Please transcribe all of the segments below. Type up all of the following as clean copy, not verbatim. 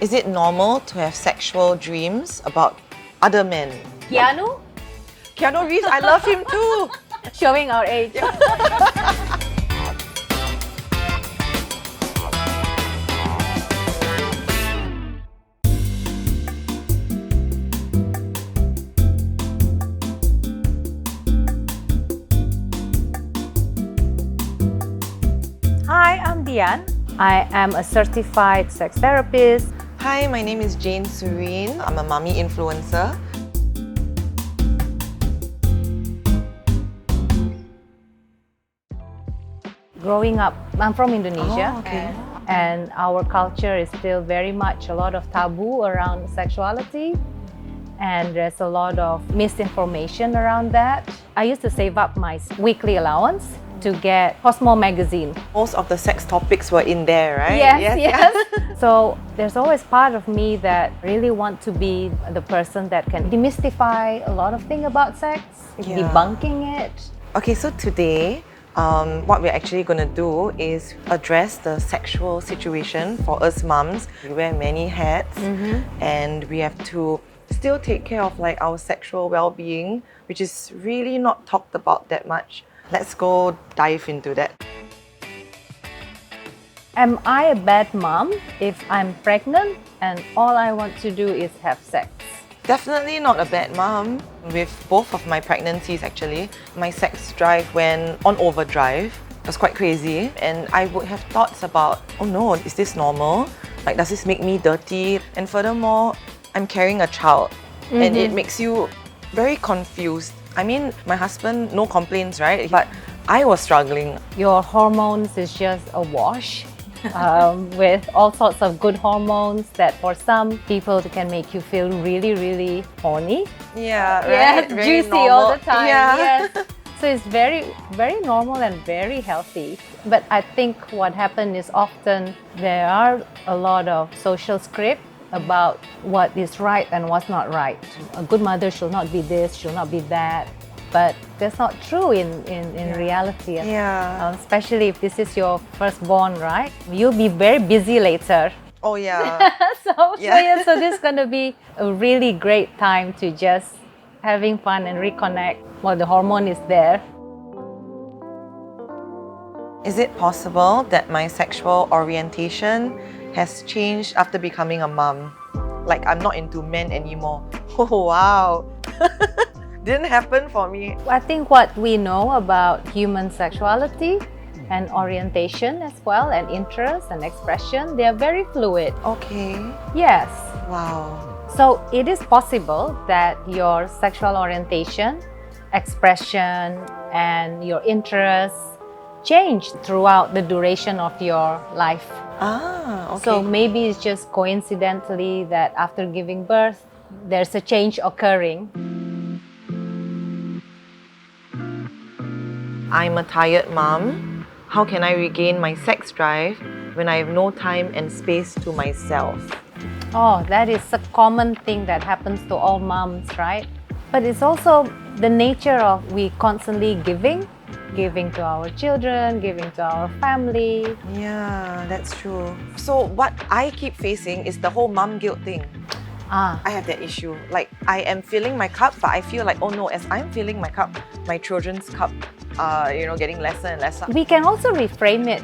Is it normal to have sexual dreams about other men? Keanu? Keanu Reeves, I love him too. Showing our age. Hi, I'm Dian. I am a certified sex therapist. Hi, my name is Jane Sureen. I'm a mommy influencer. Growing up, I'm from Indonesia. Oh, okay. And our culture is still very much a lot of taboo around sexuality. And there's a lot of misinformation around that. I used to save up my weekly allowance to get Cosmo magazine. Most of the sex topics were in there, right? Yes. So there's always part of me that really want to be the person that can demystify a lot of things about sex, debunking it. Okay, so today, what we're actually going to do is address the sexual situation for us mums. We wear many hats and we have to still take care of like our sexual well-being, which is really not talked about that much. Let's go dive into that. Am I a bad mom if I'm pregnant and all I want to do is have sex? Definitely not a bad mom. With both of my pregnancies actually, my sex drive went on overdrive. It was quite crazy and I would have thoughts about, oh no, is this normal? Like, does this make me dirty? And furthermore, I'm carrying a child and it makes you very confused. I mean, my husband, no complaints, right? But I was struggling. Your hormones is just a wash with all sorts of good hormones that for some people can make you feel really, really horny. Yeah, right? Yes, Very juicy normal. all the time. Yeah. Yes. So it's very, very normal and very healthy. But I think what happened is often there are a lot of social script about what is right and what's not right. A good mother should not be this, should not be that. But that's not true in reality. Yeah. Especially if this is your firstborn, right? You'll be very busy later. Oh yeah. So this is going to be a really great time to just having fun and reconnect while the hormone is there. Is it possible that my sexual orientation has changed after becoming a mom? Like, I'm not into men anymore. Oh wow. Didn't happen for me. I think what we know about human sexuality and orientation as well, and interest and expression, they are very fluid. Okay. Yes. Wow. So it is possible that your sexual orientation, expression, and your interests change throughout the duration of your life. Ah, okay. So maybe it's just coincidentally that after giving birth, there's a change occurring. I'm a tired mom. How can I regain my sex drive when I have no time and space to myself? Oh, that is a common thing that happens to all moms, right? But it's also the nature of we constantly giving to our children, giving to our family. Yeah, that's true. So what I keep facing is the whole mom guilt thing. I have that issue. Like, I am filling my cup, but I feel like, oh no, as I'm filling my cup, my children's cup are, getting lesser and lesser. We can also reframe it.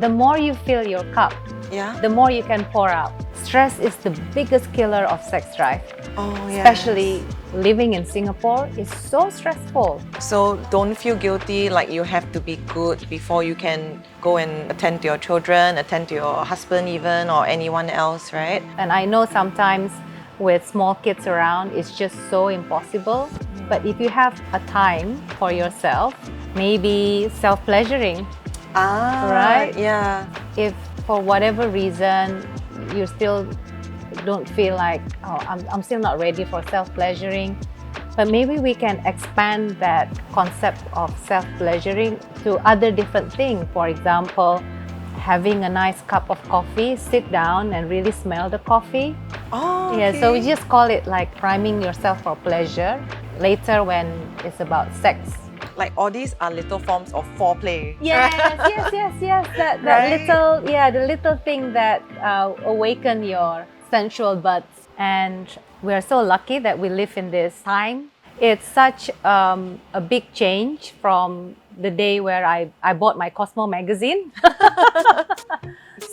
The more you fill your cup, the more you can pour out. Stress is the biggest killer of sex drive. Oh, yeah. Especially living in Singapore is so stressful. So don't feel guilty like you have to be good before you can go and attend to your children, attend to your husband even, or anyone else, right? And I know sometimes with small kids around, it's just so impossible. But if you have a time for yourself, maybe self-pleasuring, right? Yeah. If for whatever reason you still don't feel like, oh, I'm still not ready for self-pleasuring, but maybe we can expand that concept of self-pleasuring to other different things. For example, having a nice cup of coffee, sit down and really smell the coffee. Oh, okay. Yeah, so we just call it like priming yourself for pleasure. Later when it's about sex. Like, all these are little forms of foreplay. Yes. That Right? the little thing that awaken your sensual buds. And we are so lucky that we live in this time. It's such a big change from the day where I bought my Cosmo magazine.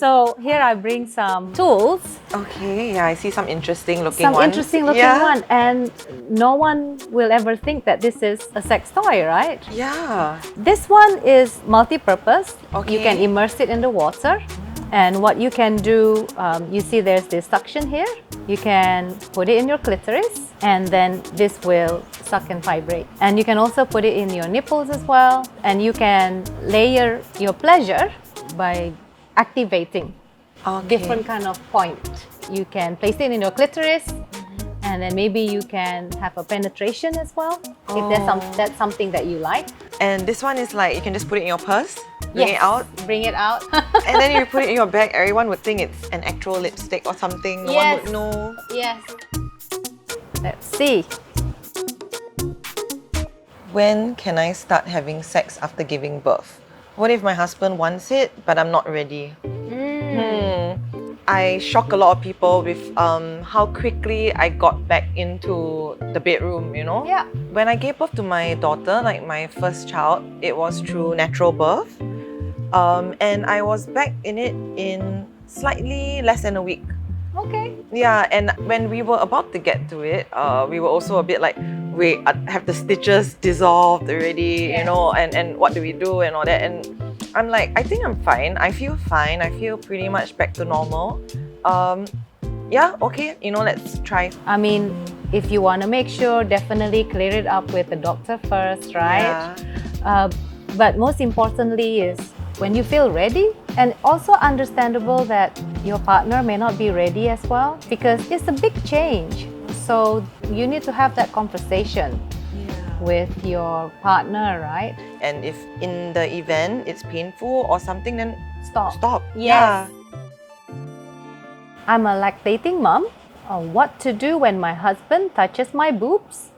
So here I bring some tools. Okay, yeah, I see some interesting looking Some ones. interesting looking Yeah. one. And no one will ever think that this is a sex toy, right? Yeah. This one is multi-purpose. Okay. You can immerse it in the water. And what you can do, you see there's this suction here. You can put it in your clitoris and then this will suck and vibrate. And you can also put it in your nipples as well. And you can layer your pleasure by activating different kind of point. You can place it in your clitoris and then maybe you can have a penetration as well if that's something that you like. And this one is like, you can just put it in your purse, bring it out, Bring it out. and then you put it in your bag. Everyone would think it's an actual lipstick or something. No one would know. Yes. Let's see. When can I start having sex after giving birth? What if my husband wants it, but I'm not ready? I shock a lot of people with how quickly I got back into the bedroom, you know? Yeah. When I gave birth to my daughter, like my first child, it was through natural birth. And I was back in it in slightly less than a week. Okay. Yeah, and when we were about to get to it, we were also a bit like, wait, have the stitches dissolved already, you know, and what do we do and all that. And I'm like, I think I'm fine. I feel fine. I feel pretty much back to normal. Yeah, okay, you know, let's try. I mean, if you want to make sure, definitely clear it up with the doctor first, right? Yeah. But most importantly is when you feel ready, and also understandable that your partner may not be ready as well because it's a big change. So you need to have that conversation with your partner, right? And if in the event it's painful or something, then stop. Yes. I'm a lactating mom. What to do when my husband touches my boobs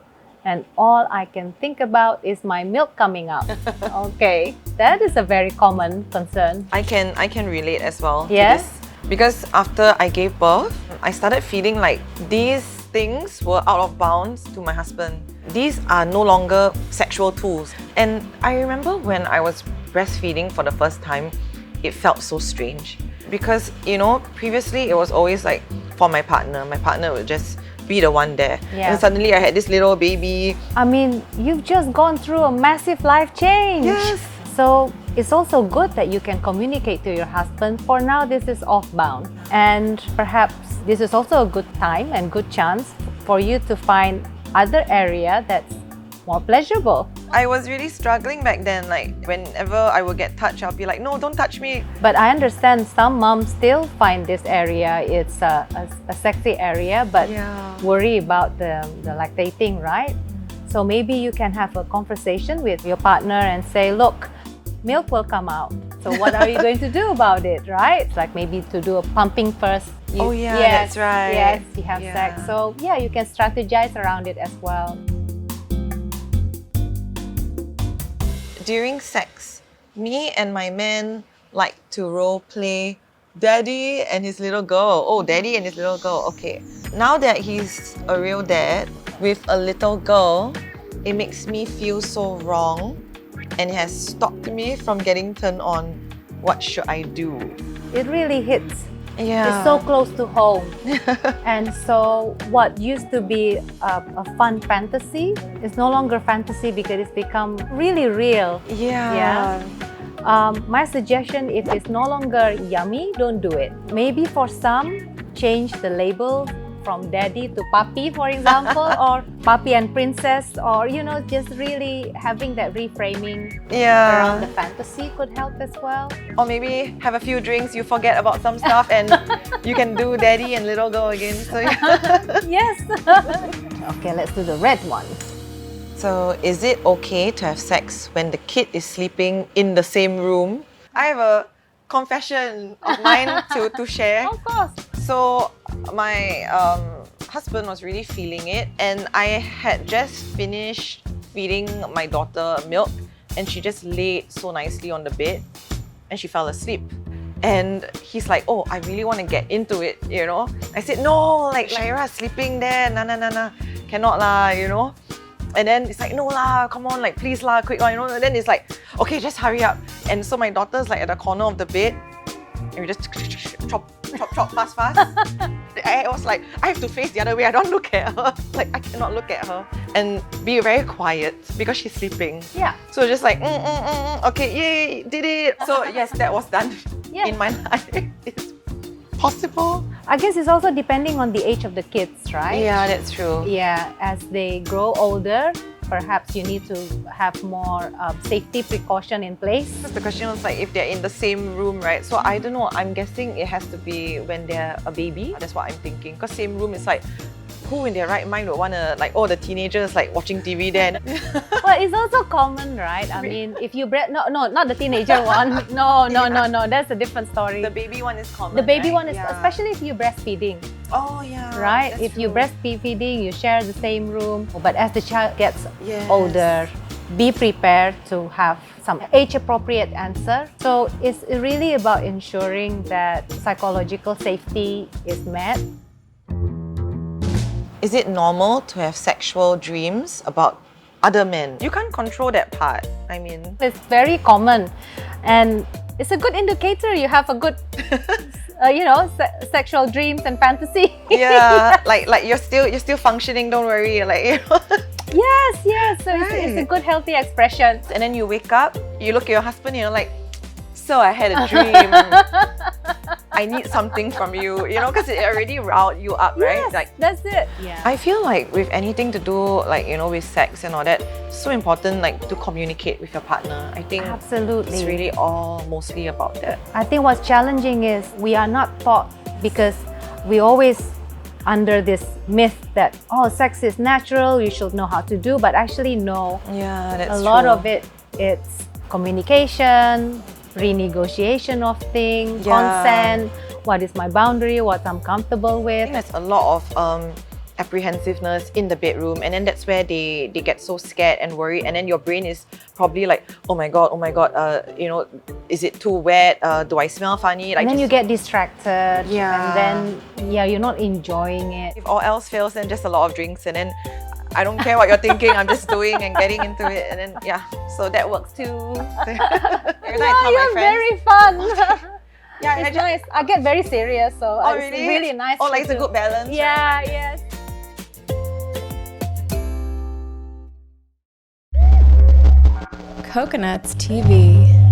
and all I can think about is my milk coming out. Okay, that is a very common concern. I can relate as well. Yes? To this. Because after I gave birth, I started feeling like these things were out of bounds to my husband. These are no longer sexual tools. And I remember when I was breastfeeding for the first time, it felt so strange. Because, you know, previously it was always like for my partner. My partner would just be the one there. Yeah. And suddenly I had this little baby. I mean, you've just gone through a massive life change. Yes. So it's also good that you can communicate to your husband. For now, this is off-bound. And perhaps this is also a good time and good chance for you to find other area that's more pleasurable. I was really struggling back then. Like, whenever I would get touched, I'll be like, no, don't touch me. But I understand some moms still find this area, it's a sexy area, but worry about the lactating, right? So maybe you can have a conversation with your partner and say, look, milk will come out. So what are you going to do about it, right? Like maybe to do a pumping first. That's right. Yes, you have sex. So yeah, you can strategize around it as well. During sex, me and my man like to role play daddy and his little girl. Oh, daddy and his little girl. Okay. Now that he's a real dad with a little girl, it makes me feel so wrong and it has stopped me from getting turned on. What should I do? It really hits. Yeah. It's so close to home. And so what used to be a fun fantasy is no longer fantasy because it's become really real. Yeah. My suggestion, if it's no longer yummy, don't do it. Maybe for some, change the label from daddy to papi, for example, or papi and princess, or you know, just really having that reframing around the fantasy could help as well. Or maybe have a few drinks, you forget about some stuff and you can do daddy and little girl again. So Yes. Okay, let's do the red one. So is it okay to have sex when the kid is sleeping in the same room? I have a confession of mine to share. Of course. So my husband was really feeling it and I had just finished feeding my daughter milk and she just laid so nicely on the bed and she fell asleep. And he's like, oh, I really want to get into it, you know. I said, no, like Lyra's sleeping there, nah, cannot lah, you know. And then it's like, no lah, come on, like please lah, quick lah, you know. And then it's like, okay, just hurry up. And so my daughter's like at the corner of the bed, and we just chop, fast. I was like, I have to face the other way. I don't look at her. Like I cannot look at her and be very quiet because she's sleeping. Yeah. So just like, okay, yay, did it. So yes, that was done in my life. It's possible. I guess it's also depending on the age of the kids, right? Yeah, that's true. Yeah, as they grow older, perhaps you need to have more safety precaution in place. The question was like if they're in the same room, right? So I don't know, I'm guessing it has to be when they're a baby. That's what I'm thinking. Because same room is like, who in their right mind would want to, like, oh, the teenagers like watching TV then? Well, it's also common, right? I mean, if you no, not the teenager one. No, that's a different story. The baby one is common. The baby right? one is, especially if you're breastfeeding. Oh yeah. Right? If you're breastfeeding, you share the same room. But as the child gets older, be prepared to have some age-appropriate answer. So it's really about ensuring that psychological safety is met. Is it normal to have sexual dreams about other men? You can't control that part. I mean, it's very common, and it's a good indicator you have a good, sexual dreams and fantasy. Yeah, like you're still functioning. Don't worry, like you know. Yes. So it's a good, healthy expression. And then you wake up, you look at your husband, you're like, so I had a dream. I need something from you, you know, because it already riled you up, right? Yes, like that's it. Yeah. I feel like with anything to do, like, you know, with sex and all that, it's so important, like, to communicate with your partner. I think absolutely, it's really all mostly about that. I think what's challenging is we are not taught, because we always under this myth that, oh, sex is natural, you should know how to do, but actually no. Yeah, that's a lot true. of it, it's communication, renegotiation of things, consent, what is my boundary, what I'm comfortable with. I think there's a lot of apprehensiveness in the bedroom, and then that's where they get so scared and worried, and then your brain is probably like, oh my god, you know, is it too wet? Do I smell funny? Like, and then you get distracted, and then you're not enjoying it. If all else fails, then just a lot of drinks, and then I don't care what you're thinking, I'm just doing and getting into it, and then so that works too. Every time I tell my friends, very fun. Yeah, it's nice. I get very serious, so it's really? really nice. Oh, like it's a good balance. Yeah, right? yes. Coconuts TV.